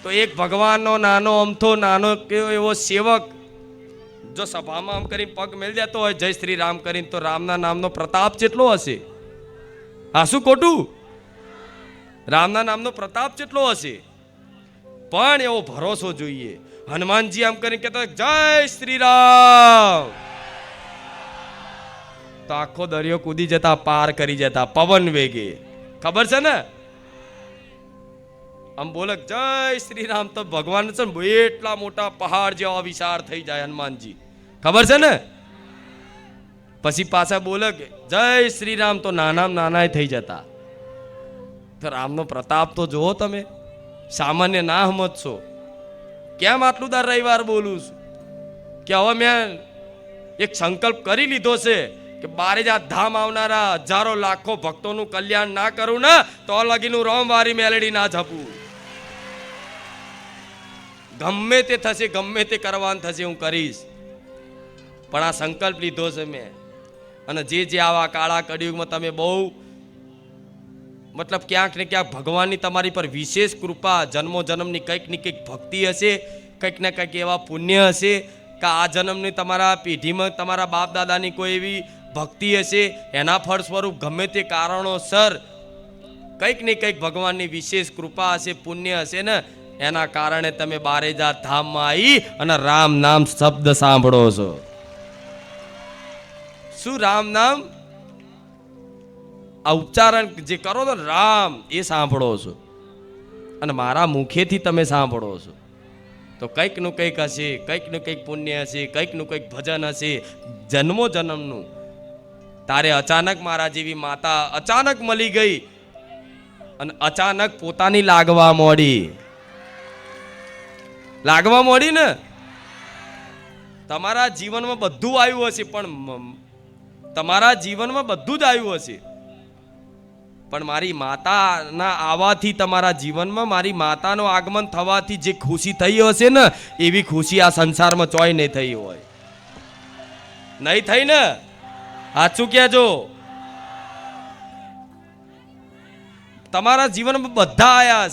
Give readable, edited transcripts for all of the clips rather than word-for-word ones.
તો એક ભગવાનનો નાનો અમથો નાનો કેવો એવો સેવક જો સભામાં આમ કરીને પગ મેળ દેતો હોય જય શ્રી રામ કરીને, તો રામના નામનો પ્રતાપ કેટલો હશે? હા, શું ખોટું? રામના નામનો પ્રતાપ કેટલો હશે? પણ એવો ભરોસો જોઈએ. હનુમાનજી આમ કરીને કહેતા જય શ્રી રામ, તો આખો દરિયો કૂદી જતા, પાર કરી જતા પવન વેગે. ખબર છે ને? આમ બોલે જય શ્રી રામ તો ભગવાન છે ને એટલા મોટા પહાડ જેવા વિશાળ થઈ જાય હનુમાનજી. ખબર છે ને? પછી પાછા બોલે જય શ્રી રામ તો નાના નાના થઈ જતા. તો રામનો પ્રતાપ તો જુઓ તમે, સામાન્ય ના સમજશો. કેમ આટલું દર રવિવાર બોલું છું કે હવે મેં એક સંકલ્પ કરી લીધો છે કે બારેજા ધામ આવનારા હજારો લાખો ભક્તોનું કલ્યાણ ના કરું ને તો લગીનું રોમવારી મેલડી ના જપું. ગમે તે થશે, ગમે તે કરવાનું થશે, હું કરીશ. પણ આ સંકલ્પ લીધો છે મેં. અને જે આવા કાળા કળિયુગમાં તમે બહુ મતલબ ક્યાંક ને ક્યાંક ભગવાનની તમારી પર વિશેષ કૃપા, જન્મો જન્મની કંઈક ને કંઈક ભક્તિ હશે, કંઈક ને કંઈક એવા પુણ્ય હશે કે આ જન્મની તમારા પેઢીમાં તમારા બાપ દાદાની કોઈ એવી ભક્તિ હશે, એના ફળ સ્વરૂપ ગમે તે કારણોસર કંઈક ને કંઈક ભગવાનની વિશેષ કૃપા હશે, પુણ્ય હશે ને, એના કારણે તમે બારેજા ધામમાં આવી અને રામ નામ શબ્દ સાંભળો છો. શું રામ નામ આ ઉચ્ચારણ જે કરો તો રામ એ સાંભળો છો અને મારા મુખેથી તમે સાંભળો છો, તો કંઈક નું કંઈક હશે, કંઈક નું કંઈક પુણ્ય હશે, કંઈક નું કંઈક ભજન હશે જન્મો જન્મનું. તારે અચાનક મારા જેવી માતા અચાનક મળી ગઈ અને અચાનક પોતાની લાગવા મોડી ને. તમારા જીવનમાં બધું આવ્યું હશે, પણ તમારા જીવનમાં બધું જ આવ્યું હશે, પણ મારી માતાના આવવાથી તમારા જીવનમાં મારી માતાનો આગમન થવાથી જે ખુશી થઈ હશે ને, એવી ખુશી આ સંસારમાં ચોય નહીં થઈ હોય. નહીં થઈ ને? સાચું કહેજો. તમારા જીવનમાં બધા આયા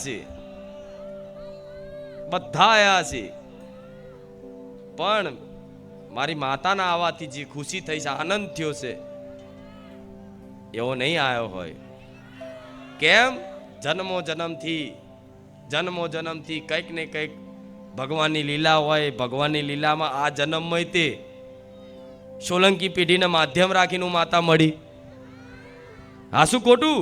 હશે, પણ મારી માતાના આવવાથી જે ખુશી થઈ છે, આનંદ થયો છે, એવો નહીં આવ્યો હોય. કેમ? જન્મો જન્મથી કંઈક ને કંઈક ભગવાનની લીલા હોય. ભગવાનની લીલામાં આ જન્મમાં તે સોલંકી પેઢીને માધ્યમ રાખીને માતા મળી. હા, શું ખોટું?